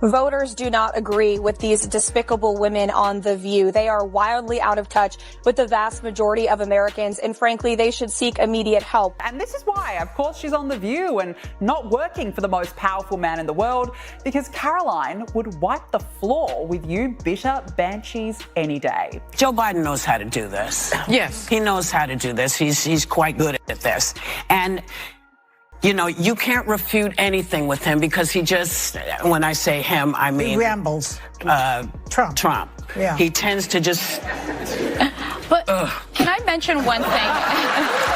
Voters do not agree with these despicable women on The View. They are wildly out of touch with the vast majority of Americans, and frankly, they should seek immediate help. And this is why, of course, she's on The View and not working for the most powerful man in the world, because Karoline would wipe the floor with you bitter banshees any day. Joe Biden knows how to do this. Yes. He knows how to do this. He's quite good at this. And you know, you can't refute anything with him because he just, when I say him, I mean... He rambles. Trump. Yeah. He tends to just... But can I mention one thing?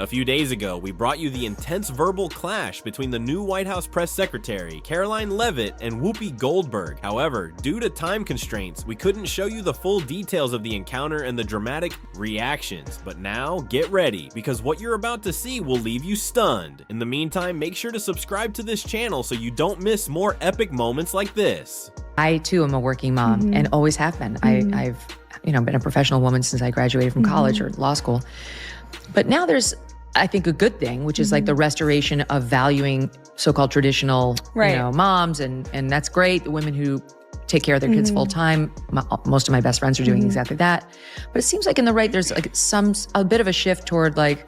A few days ago, we brought you the intense verbal clash between the new White House press secretary, Karoline Leavitt, and Whoopi Goldberg. However, due to time constraints, we couldn't show you the full details of the encounter and the dramatic reactions. But now, get ready, because what you're about to see will leave you stunned. In the meantime, make sure to subscribe to this channel so you don't miss more epic moments like this. I, too, am a working mom and always have been. I've been a professional woman since I graduated from college or law school. But now there's, I think, a good thing, which is like the restoration of valuing so-called traditional, moms, and that's great. The women who take care of their kids full time. Most of my best friends are doing exactly that. But it seems like in the right, there's like a bit of a shift toward like,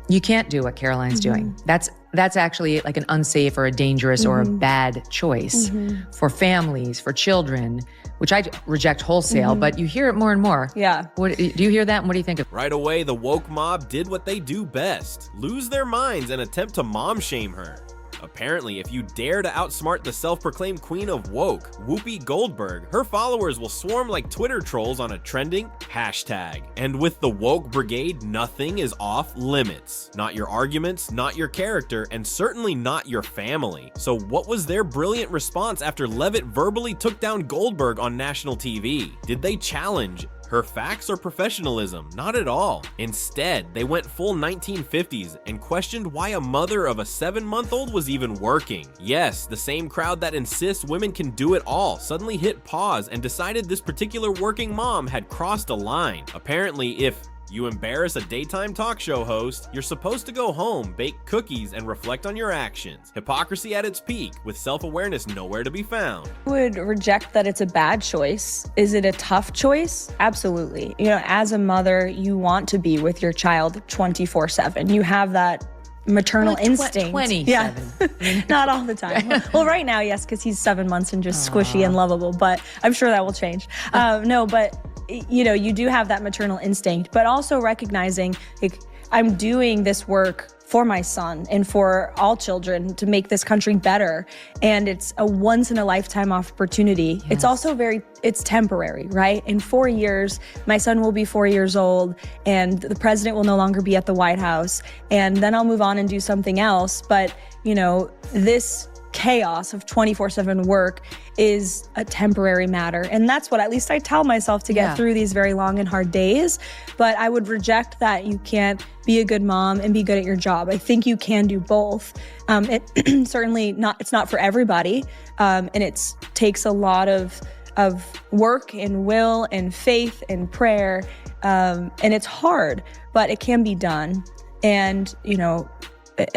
you can't do what Karoline's doing. That's actually like an unsafe or a dangerous or a bad choice for families, for children, which I reject wholesale, but you hear it more and more. Yeah. Do you hear that? And what do you think of it? Right away, the woke mob did what they do best, lose their minds and attempt to mom shame her. Apparently, if you dare to outsmart the self-proclaimed queen of woke, Whoopi Goldberg, her followers will swarm like Twitter trolls on a trending hashtag. And with the woke brigade, nothing is off limits. Not your arguments, not your character, and certainly not your family. So what was their brilliant response after Leavitt verbally took down Goldberg on national TV? Did they challenge her facts or professionalism? Not at all. Instead, they went full 1950s and questioned why a mother of a 7-month-old was even working. Yes, the same crowd that insists women can do it all suddenly hit pause and decided this particular working mom had crossed a line. Apparently, if you embarrass a daytime talk show host, you're supposed to go home, bake cookies, and reflect on your actions. Hypocrisy at its peak, with self-awareness nowhere to be found. I would reject that it's a bad choice. Is it a tough choice? Absolutely. You know, as a mother, you want to be with your child 24/7. You have that maternal instinct. 27. Yeah. Not all the time. Well, right now, yes, because he's 7 months and just squishy and lovable, but I'm sure that will change. No, but you know, you do have that maternal instinct, but also recognizing, like, I'm doing this work for my son and for all children to make this country better. And it's a once in a lifetime opportunity. Yes. It's also it's temporary, right? In 4 years, my son will be 4 years old and the president will no longer be at the White House. And then I'll move on and do something else. But, you know, this chaos of 24/7 work is a temporary matter. And that's what at least I tell myself to get through these very long and hard days. But I would reject that you can't be a good mom and be good at your job. I think you can do both. It certainly it's not for everybody. And it takes a lot of work and will and faith and prayer. And it's hard, but it can be done. And, you know,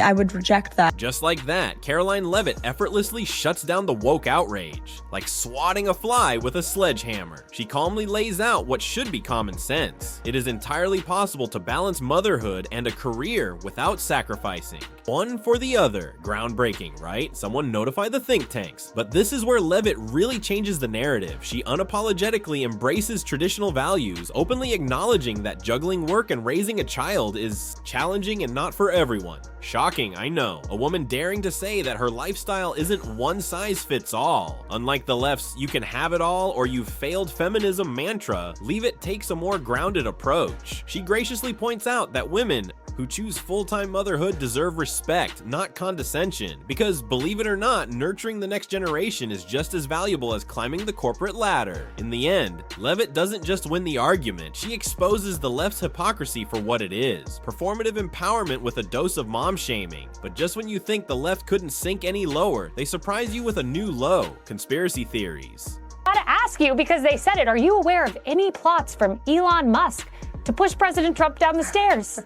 I would reject that. Just like that, Karoline Leavitt effortlessly shuts down the woke outrage, like swatting a fly with a sledgehammer. She calmly lays out what should be common sense. It is entirely possible to balance motherhood and a career without sacrificing one for the other. Groundbreaking, right? Someone notify the think tanks. But this is where Leavitt really changes the narrative. She unapologetically embraces traditional values, openly acknowledging that juggling work and raising a child is challenging and not for everyone. Shocking, I know. A woman daring to say that her lifestyle isn't one size fits all. Unlike the left's "you can have it all" or "you've failed feminism" mantra, Leavitt takes a more grounded approach. She graciously points out that women who choose full-time motherhood deserve respect, not condescension. Because, believe it or not, nurturing the next generation is just as valuable as climbing the corporate ladder. In the end, Leavitt doesn't just win the argument, she exposes the left's hypocrisy for what it is. Performative empowerment with a dose of mom shaming. But just when you think the left couldn't sink any lower, they surprise you with a new low: conspiracy theories. I gotta ask you, because they said it, are you aware of any plots from Elon Musk to push President Trump down the stairs?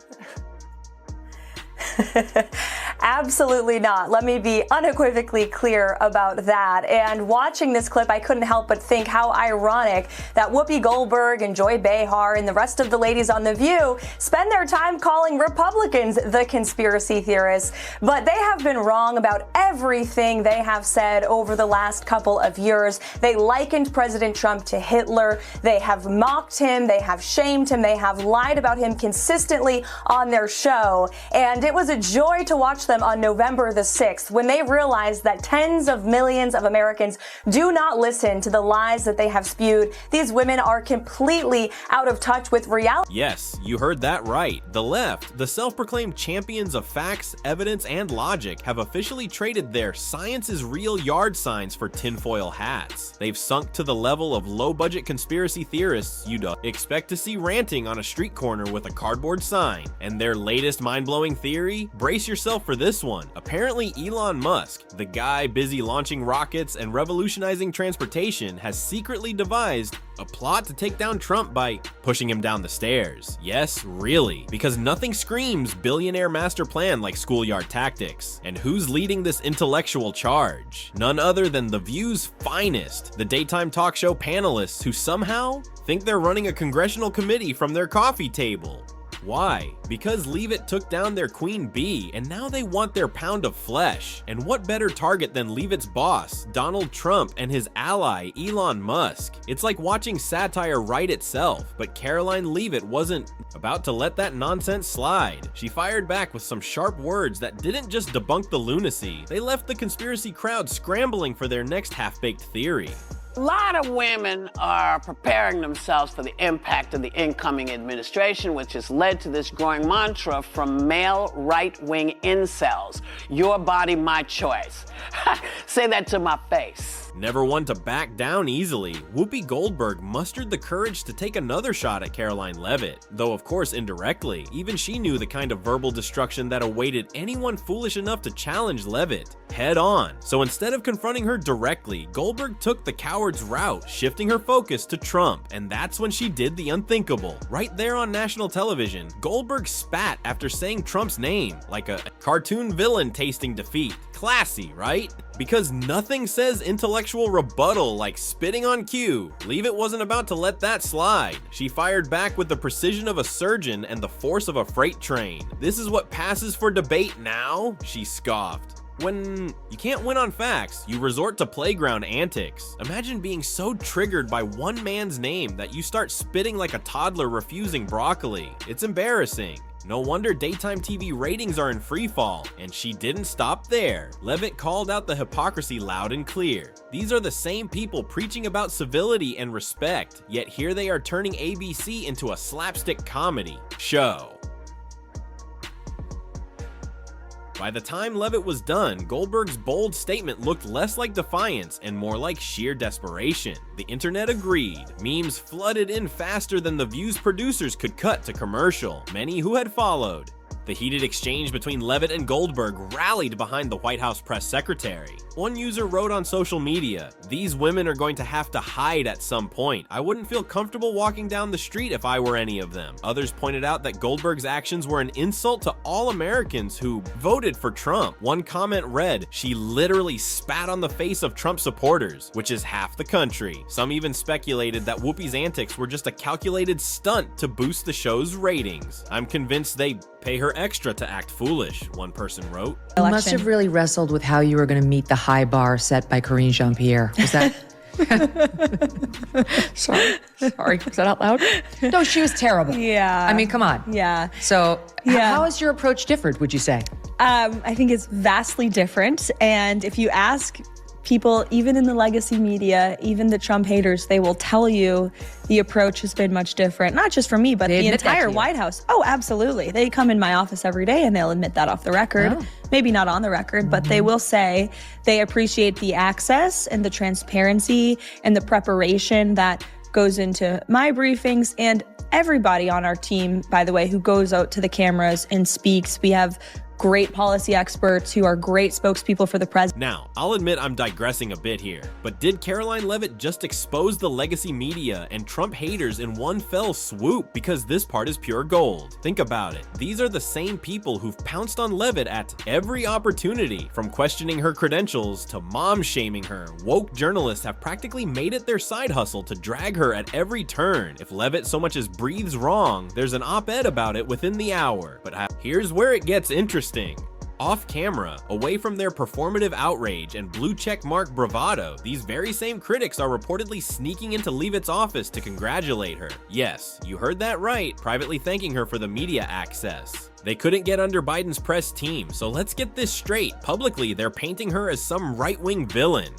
Absolutely not. Let me be unequivocally clear about that. And watching this clip, I couldn't help but think how ironic that Whoopi Goldberg and Joy Behar and the rest of the ladies on The View spend their time calling Republicans the conspiracy theorists. But they have been wrong about everything they have said over the last couple of years. They likened President Trump to Hitler. They have mocked him. They have shamed him. They have lied about him consistently on their show. And it was a joy to watch them on November the 6th when they realized that tens of millions of Americans do not listen to the lies that they have spewed. These women are completely out of touch with reality. Yes, you heard that right. The left, the self-proclaimed champions of facts, evidence, and logic, have officially traded their science is real yard signs for tinfoil hats. They've sunk to the level of low-budget conspiracy theorists you'd expect to see ranting on a street corner with a cardboard sign. And their latest mind-blowing theory? Brace yourself for this one. Apparently Elon Musk, the guy busy launching rockets and revolutionizing transportation, has secretly devised a plot to take down Trump by pushing him down the stairs. Yes, really, because nothing screams billionaire master plan like schoolyard tactics. And who's leading this intellectual charge? None other than The View's finest, the daytime talk show panelists who somehow think they're running a congressional committee from their coffee table. Why? Because Leavitt took down their queen bee, and now they want their pound of flesh. And what better target than Leavitt's boss, Donald Trump, and his ally, Elon Musk? It's like watching satire write itself, but Karoline Leavitt wasn't about to let that nonsense slide. She fired back with some sharp words that didn't just debunk the lunacy, they left the conspiracy crowd scrambling for their next half-baked theory. A lot of women are preparing themselves for the impact of the incoming administration, which has led to this growing mantra from male right-wing incels. Your body, my choice. Say that to my face. Never one to back down easily, Whoopi Goldberg mustered the courage to take another shot at Karoline Leavitt, though of course indirectly. Even she knew the kind of verbal destruction that awaited anyone foolish enough to challenge Leavitt head on. So instead of confronting her directly, Goldberg took the coward's route, shifting her focus to Trump, and that's when she did the unthinkable. Right there on national television, Goldberg spat after saying Trump's name, like a cartoon villain tasting defeat. Classy, right? Because nothing says intellectual rebuttal like spitting on cue. Leavitt wasn't about to let that slide. She fired back with the precision of a surgeon and the force of a freight train. This is what passes for debate now? She scoffed. When you can't win on facts, you resort to playground antics. Imagine being so triggered by one man's name that you start spitting like a toddler refusing broccoli. It's embarrassing. No wonder daytime TV ratings are in freefall, and she didn't stop there. Leavitt called out the hypocrisy loud and clear. These are the same people preaching about civility and respect, yet here they are turning ABC into a slapstick comedy show. By the time Leavitt was done, Goldberg's bold statement looked less like defiance and more like sheer desperation. The internet agreed. Memes flooded in faster than The View's producers could cut to commercial, many who had followed. The heated exchange between Leavitt and Goldberg rallied behind the White House press secretary. One user wrote on social media, "These women are going to have to hide at some point. I wouldn't feel comfortable walking down the street if I were any of them." Others pointed out that Goldberg's actions were an insult to all Americans who voted for Trump. One comment read, "She literally spat on the face of Trump supporters," which is half the country. Some even speculated that Whoopi's antics were just a calculated stunt to boost the show's ratings. "I'm convinced they pay her extra to act foolish," one person wrote. You must have really wrestled with how you were going to meet the high bar set by Karine Jean-Pierre. Was that? Sorry. Was that out loud? No, she was terrible. Yeah. I mean, come on. Yeah. So Yeah. how has your approach differed, would you say? I think it's vastly different. And if you ask people, even in the legacy media, even the Trump haters, they will tell you the approach has been much different. Not just for me, but the entire White House. Oh, absolutely. They come in my office every day and they'll admit that off the record. Oh. Maybe not on the record, but they will say they appreciate the access and the transparency and the preparation that goes into my briefings, and everybody on our team, by the way, who goes out to the cameras and speaks. We have great policy experts, who are great spokespeople for the president. Now, I'll admit I'm digressing a bit here, but did Karoline Leavitt just expose the legacy media and Trump haters in one fell swoop? Because this part is pure gold. Think about it. These are the same people who've pounced on Leavitt at every opportunity. From questioning her credentials to mom-shaming her, woke journalists have practically made it their side hustle to drag her at every turn. If Leavitt so much as breathes wrong, there's an op-ed about it within the hour. But here's where it gets interesting. Off camera, away from their performative outrage and blue check mark bravado, these very same critics are reportedly sneaking into Leavitt's office to congratulate her. Yes, you heard that right, privately thanking her for the media access. They couldn't get under Biden's press team, so let's get this straight. Publicly, they're painting her as some right-wing villain.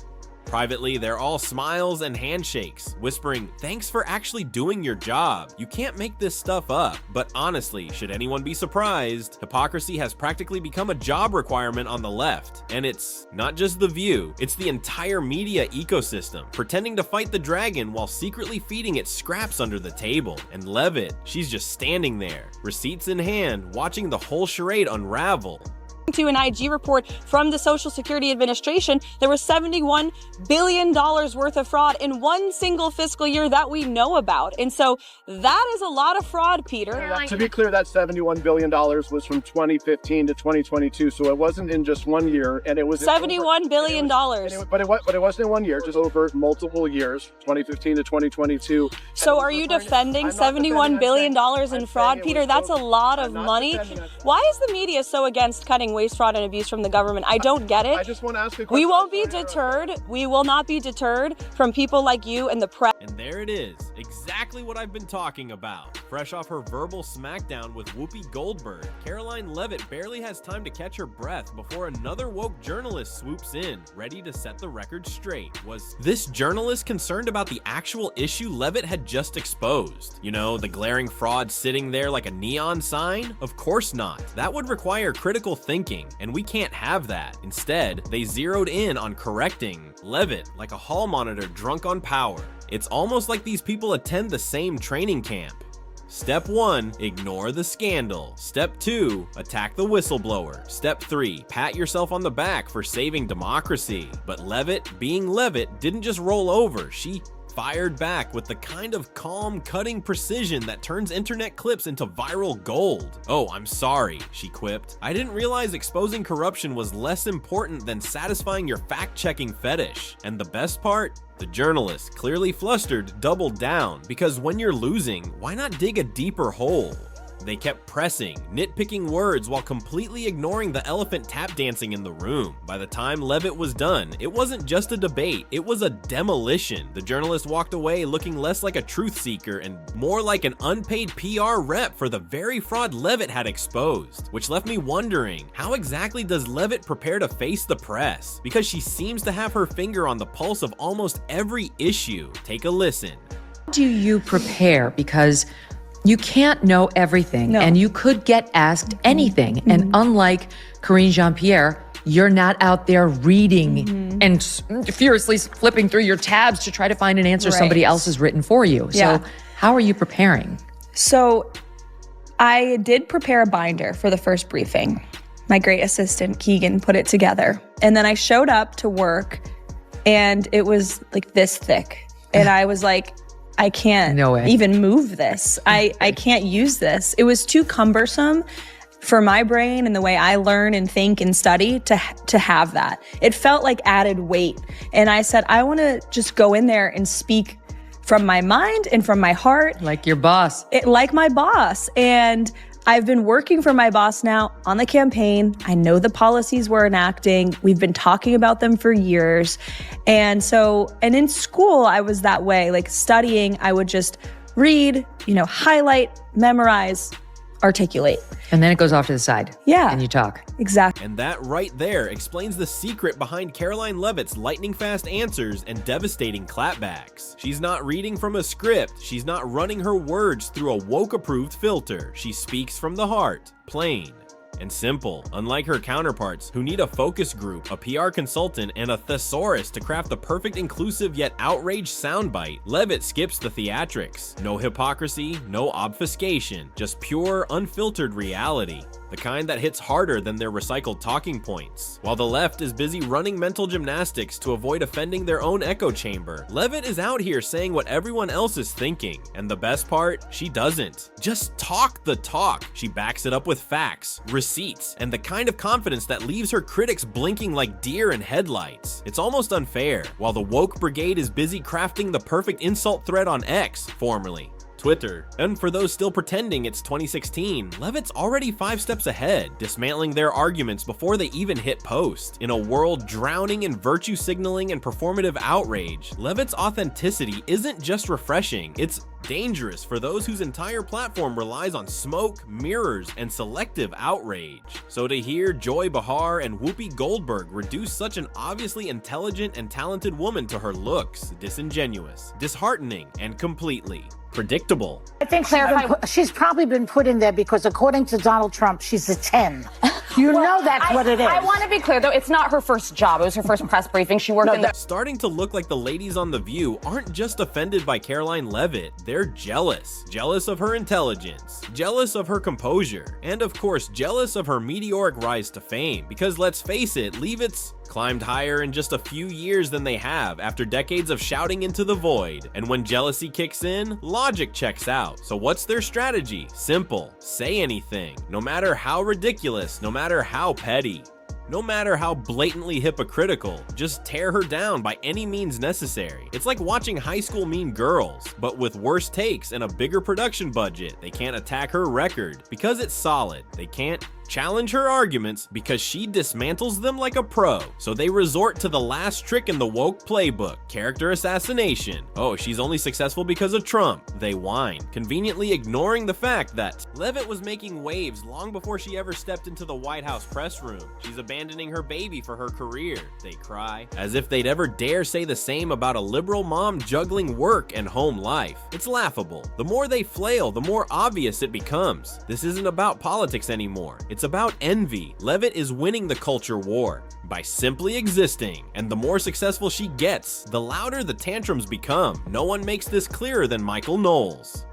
Privately, they're all smiles and handshakes, whispering, "Thanks for actually doing your job. You can't make this stuff up." But honestly, should anyone be surprised, hypocrisy has practically become a job requirement on the left. And it's not just The View, it's the entire media ecosystem, pretending to fight the dragon while secretly feeding it scraps under the table. And Leavitt, she's just standing there, receipts in hand, watching the whole charade unravel. To an IG report from the Social Security Administration, there was $71 billion worth of fraud in one single fiscal year that we know about. And so that is a lot of fraud, Peter. To be clear, that $71 billion was from 2015 to 2022, so it wasn't in just one year, and it was $71 billion. But it wasn't in one year, just over multiple years, 2015 to 2022. So are you defending $71 billion in fraud, Peter? That's a lot of money. Why is the media so against cutting waste, fraud, and abuse from the government? I don't get it. I just want to ask a question. We won't be deterred. We will not be deterred from people like you and the press. And there it is, exactly what I've been talking about. Fresh off her verbal smackdown with Whoopi Goldberg, Karoline Leavitt barely has time to catch her breath before another woke journalist swoops in, ready to set the record straight. Was this journalist concerned about the actual issue Leavitt had just exposed? You know, the glaring fraud sitting there like a neon sign? Of course not. That would require critical thinking, and we can't have that. Instead, they zeroed in on correcting Leavitt like a hall monitor drunk on power. It's almost like these people attend the same training camp. Step 1, ignore the scandal. Step 2, attack the whistleblower. Step 3, pat yourself on the back for saving democracy. But Leavitt, being Leavitt, didn't just roll over. She fired back with the kind of calm, cutting precision that turns internet clips into viral gold. "Oh, I'm sorry," she quipped. "I didn't realize exposing corruption was less important than satisfying your fact-checking fetish." And the best part? The journalist, clearly flustered, doubled down, because when you're losing, why not dig a deeper hole? They kept pressing, nitpicking words while completely ignoring the elephant tap dancing in the room. By the time Leavitt was done, it wasn't just a debate, it was a demolition. The journalist walked away looking less like a truth seeker and more like an unpaid PR rep for the very fraud Leavitt had exposed. Which left me wondering, how exactly does Leavitt prepare to face the press? Because she seems to have her finger on the pulse of almost every issue. Take a listen. How do you prepare? Because you can't know everything, and you could get asked anything. And unlike Karine Jean-Pierre, you're not out there reading and furiously flipping through your tabs to try to find an answer somebody else has written for you. So how are you preparing? So I did prepare a binder for the first briefing. My great assistant, Keegan, put it together. And then I showed up to work, and it was like this thick. And I was like, I can't even move this. I can't use this. It was too cumbersome for my brain and the way I learn and think and study to have that. It felt like added weight. And I said, I want to just go in there and speak from my mind and from my heart. Like your boss. Like my boss. And I've been working for my boss now on the campaign. I know the policies we're enacting. We've been talking about them for years. And in school, I was that way, like studying, I would just read, highlight, memorize, articulate. And then it goes off to the side. Yeah. And you talk. Exactly. And that right there explains the secret behind Karoline Leavitt's lightning fast answers and devastating clapbacks. She's not reading from a script. She's not running her words through a woke approved filter. She speaks from the heart, plain and simple. Unlike her counterparts, who need a focus group, a PR consultant, and a thesaurus to craft the perfect inclusive yet outraged soundbite, Leavitt skips the theatrics. No hypocrisy, no obfuscation, just pure, unfiltered reality. the kind that hits harder than their recycled talking points. While the left is busy running mental gymnastics to avoid offending their own echo chamber, Leavitt is out here saying what everyone else is thinking. And the best part, she doesn't just talk the talk. She backs it up with facts, receipts, and the kind of confidence that leaves her critics blinking like deer in headlights. It's almost unfair. While the woke brigade is busy crafting the perfect insult thread on X, formerly Twitter. And for those still pretending it's 2016, Leavitt's already 5 steps ahead, dismantling their arguments before they even hit post. In a world drowning in virtue signaling and performative outrage, Leavitt's authenticity isn't just refreshing, it's dangerous for those whose entire platform relies on smoke, mirrors, and selective outrage. So to hear Joy Behar and Whoopi Goldberg reduce such an obviously intelligent and talented woman to her looks, disingenuous, disheartening, and completely predictable. I think she's probably been put in there because according to Donald Trump, she's a 10. You know that's what it is. I want to be clear, though, it's not her first job. It was her first press briefing. She worked in the... Starting to look like the ladies on The View aren't just offended by Karoline Leavitt, they're jealous. Jealous of her intelligence, jealous of her composure, and of course jealous of her meteoric rise to fame. Because let's face it, Leavitt's climbed higher in just a few years than they have after decades of shouting into the void. And when jealousy kicks in, logic checks out. So what's their strategy? Simple. Say anything. No matter how ridiculous, no matter how petty. No matter how blatantly hypocritical, just tear her down by any means necessary. It's like watching High School Mean Girls, but with worse takes and a bigger production budget. They can't attack her record because it's solid. They can't challenge her arguments because she dismantles them like a pro. So they resort to the last trick in the woke playbook, character assassination. Oh, she's only successful because of Trump. They whine, conveniently ignoring the fact that Leavitt was making waves long before she ever stepped into the White House press room. She's abandoning her baby for her career. They cry, as if they'd ever dare say the same about a liberal mom juggling work and home life. It's laughable. The more they flail, the more obvious it becomes. This isn't about politics anymore. It's about envy. Leavitt is winning the culture war by simply existing, and the more successful she gets, the louder the tantrums become. No one makes this clearer than Michael Knowles.